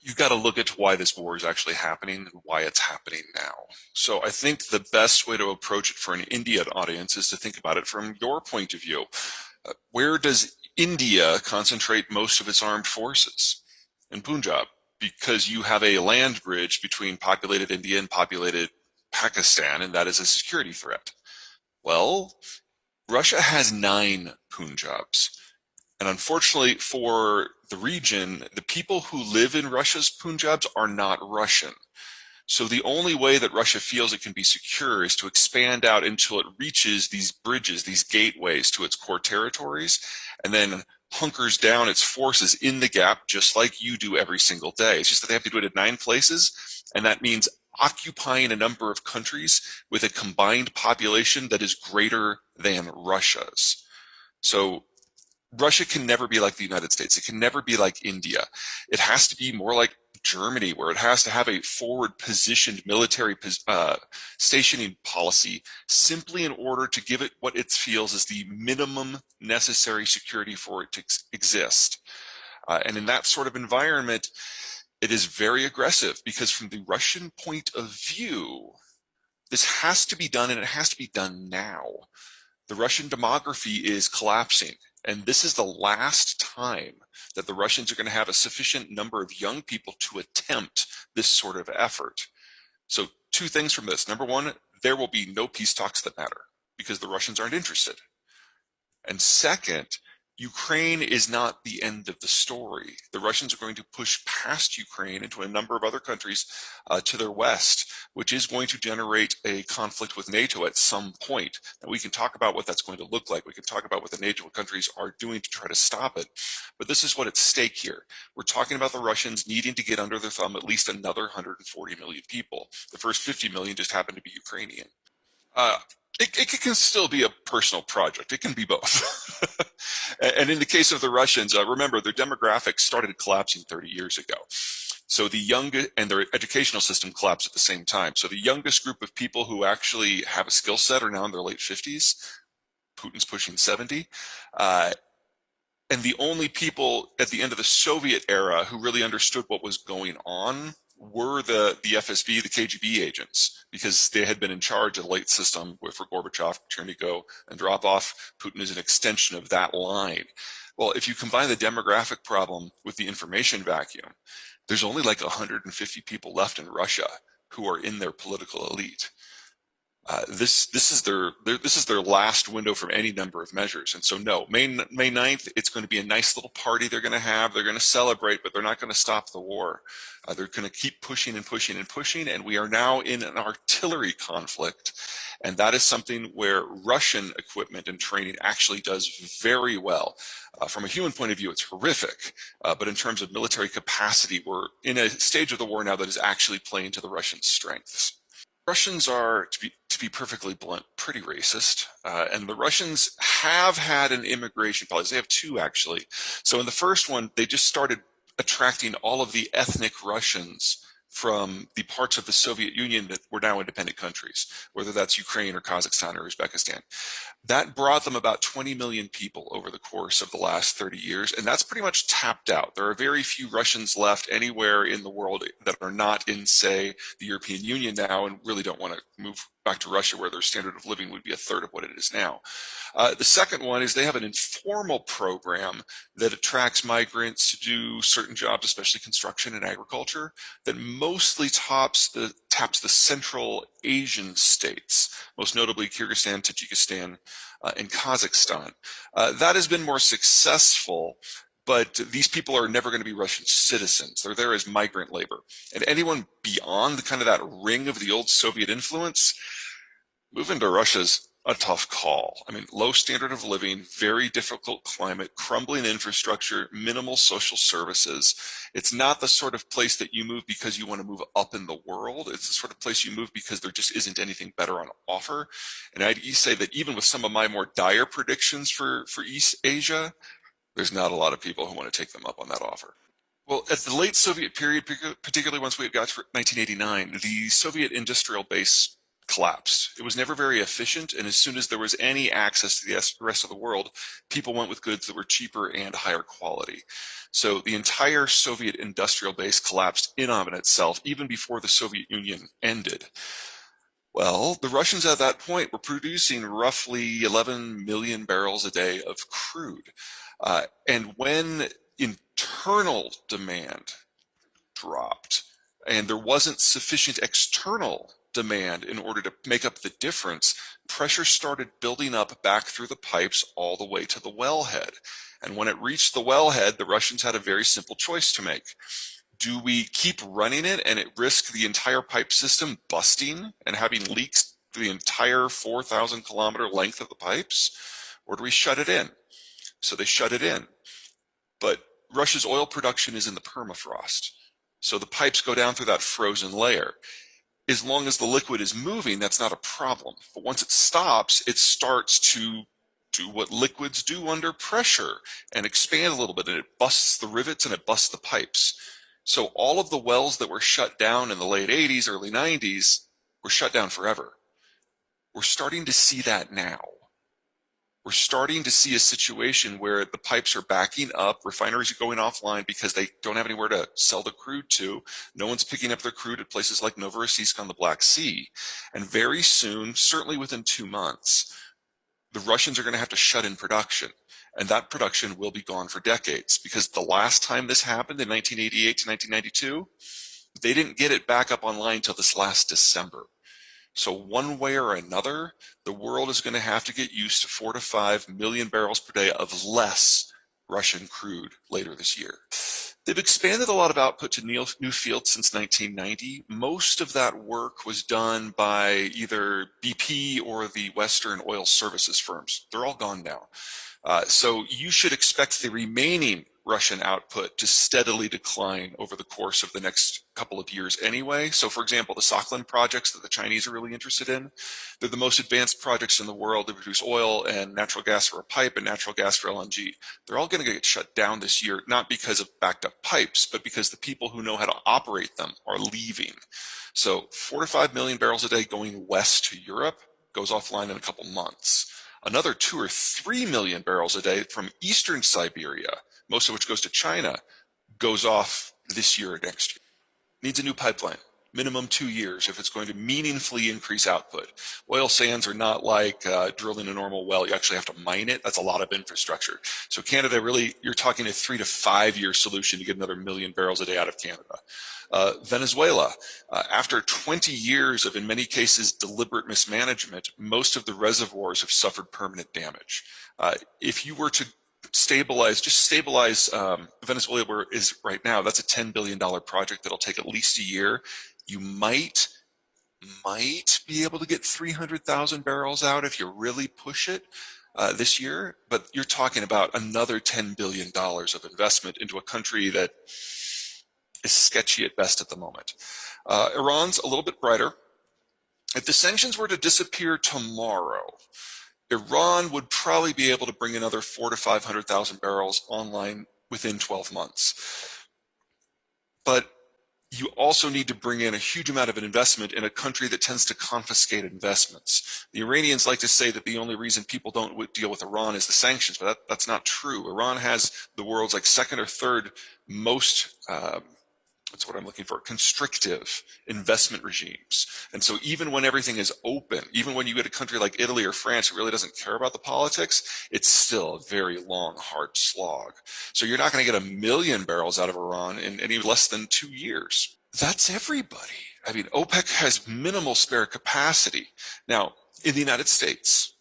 you've got to look at why this war is actually happening and why it's happening now. So I think the best way to approach it for an India audience is to think about it from your point of view. Where does India concentrate most of its armed forces? In Punjab, because you have a land bridge between populated India and populated Pakistan, and that is a security threat. Well, Russia has 9 Punjabs. And unfortunately for the region, the people who live in Russia's Punjabs are not Russian. So the only way that Russia feels it can be secure is to expand out until it reaches these bridges, these gateways to its core territories, and then hunkers down its forces in the gap just like you do every single day. It's just that they have to do it at 9 places, and that means occupying a number of countries with a combined population that is greater than Russia's. So Russia can never be like the United States. It can never be like India. It has to be more like Germany, where it has to have a forward-positioned military stationing policy simply in order to give it what it feels is the minimum necessary security for it to exist. And in that sort of environment, it is very aggressive because from the Russian point of view, this has to be done and it has to be done now. The Russian demography is collapsing. And this is the last time that the Russians are going to have a sufficient number of young people to attempt this sort of effort. So 2 things from this. Number 1, there will be no peace talks that matter because the Russians aren't interested. And second, Ukraine is not the end of the story. The Russians are going to push past Ukraine into a number of other countries to their west, which is going to generate a conflict with NATO at some point. And we can talk about what that's going to look like. We can talk about what the NATO countries are doing to try to stop it. But this is what at stake here. We're talking about the Russians needing to get under their thumb at least another 140 million people. The first 50 million just happen to be Ukrainian. It can still be a personal project. It can be both. And in the case of the Russians, remember, their demographics started collapsing 30 years ago. So the youngest, and their educational system collapsed at the same time. So the youngest group of people who actually have a skill set are now in their late 50s. Putin's pushing 70. And the only people at the end of the Soviet era who really understood what was going on were the FSB, the KGB agents, because they had been in charge of the late system for Gorbachev, Chernigov, and Andropov. Putin is an extension of that line. Well, if you combine the demographic problem with the information vacuum, there's only like 150 people left in Russia who are in their political elite. This is their last window from any number of measures. And so no, May 9th, it's going to be a nice little party they're going to have. They're going to celebrate, but they're not going to stop the war. They're going to keep pushing and pushing and pushing. And we are now in an artillery conflict. And that is something where Russian equipment and training actually does very well. From a human point of view, it's horrific. But in terms of military capacity, we're in a stage of the war now that is actually playing to the Russian strengths. Russians are, to be perfectly blunt, pretty racist. And the Russians have had an immigration policy. They have 2, actually. So in the first one, they just started attracting all of the ethnic Russians from the parts of the Soviet Union that were now independent countries, whether that's Ukraine or Kazakhstan or Uzbekistan. That brought them about 20 million people over the course of the last 30 years, and that's pretty much tapped out. There are very few Russians left anywhere in the world that are not in, say, the European Union now and really don't want to move back to Russia where their standard of living would be a third of what it is now. The second one is they have an informal program that attracts migrants to do certain jobs, especially construction and agriculture, that mostly taps the Central Asian states, most notably Kyrgyzstan, Tajikistan, and Kazakhstan. That has been more successful, but these people are never going to be Russian citizens. They're there as migrant labor. And anyone beyond kind of that ring of the old Soviet influence, moving to Russia's a tough call. I mean, low standard of living, very difficult climate, crumbling infrastructure, minimal social services. It's not the sort of place that you move because you want to move up in the world. It's the sort of place you move because there just isn't anything better on offer. And I'd say that even with some of my more dire predictions for East Asia, there's not a lot of people who want to take them up on that offer. Well, at the late Soviet period, particularly once we got to 1989, the Soviet industrial base collapsed. It was never very efficient, and as soon as there was any access to the rest of the world, people went with goods that were cheaper and higher quality. So the entire Soviet industrial base collapsed in on itself even before the Soviet Union ended. Well, the Russians at that point were producing roughly 11 million barrels a day of crude. And when internal demand dropped and there wasn't sufficient external demand in order to make up the difference, pressure started building up back through the pipes all the way to the wellhead. And when it reached the wellhead, the Russians had a very simple choice to make. Do we keep running it and it risk the entire pipe system busting and having leaks through the entire 4,000 kilometer length of the pipes? Or do we shut it in? So they shut it in. But Russia's oil production is in the permafrost. So the pipes go down through that frozen layer. As long as the liquid is moving, that's not a problem. But once it stops, it starts to do what liquids do under pressure and expand a little bit, and it busts the rivets and it busts the pipes. So all of the wells that were shut down in the late 80s, early 90s were shut down forever. We're starting to see that now. We're starting to see a situation where the pipes are backing up, refineries are going offline because they don't have anywhere to sell the crude to. No one's picking up their crude at places like Novorossiysk on the Black Sea. And very soon, certainly within 2 months, the Russians are going to have to shut in production. And that production will be gone for decades, because the last time this happened in 1988 to 1992, they didn't get it back up online until this last December. So one way or another, the world is going to have to get used to 4 to 5 million barrels per day of less Russian crude later this year. They've expanded a lot of output to new fields since 1990. Most of that work was done by either BP or the Western oil services firms. They're all gone now. So you should expect the remaining Russian output to steadily decline over the course of the next couple of years anyway. So for example, the Sakhalin projects that the Chinese are really interested in, they're the most advanced projects in the world. They produce oil and natural gas for a pipe and natural gas for LNG. They're all going to get shut down this year, not because of backed up pipes, but because the people who know how to operate them are leaving. So 4 to 5 million barrels a day going west to Europe goes offline in a couple months. Another 2 or 3 million barrels a day from eastern Siberia, most of which goes to China, goes off this year or next year. Needs a new pipeline, minimum 2 years if it's going to meaningfully increase output. Oil sands are not like drilling a normal well. You actually have to mine it. That's a lot of infrastructure. So Canada really, you're talking a 3 to 5 year solution to get another million barrels a day out of Canada. Venezuela, after 20 years of, in many cases, deliberate mismanagement, most of the reservoirs have suffered permanent damage. If you were to just stabilize Venezuela where it is right now, that's a $10 billion project that'll take at least a year. You might be able to get 300,000 barrels out if you really push it this year, but you're talking about another $10 billion of investment into a country that is sketchy at best at the moment. Iran's a little bit brighter. If the sanctions were to disappear tomorrow, Iran would probably be able to bring another 400,000 to 500,000 barrels online within 12 months. But you also need to bring in a huge amount of an investment in a country that tends to confiscate investments. The Iranians like to say that the only reason people don't deal with Iran is the sanctions, but that's not true. Iran has the world's second or third most that's what I'm looking for, constrictive investment regimes. And so even when everything is open, even when you get a country like Italy or France who really doesn't care about the politics, it's still a very long, hard slog. So you're not going to get 1 million barrels out of Iran in any less than 2 years. That's everybody. I mean, OPEC has minimal spare capacity. Now, in the United States,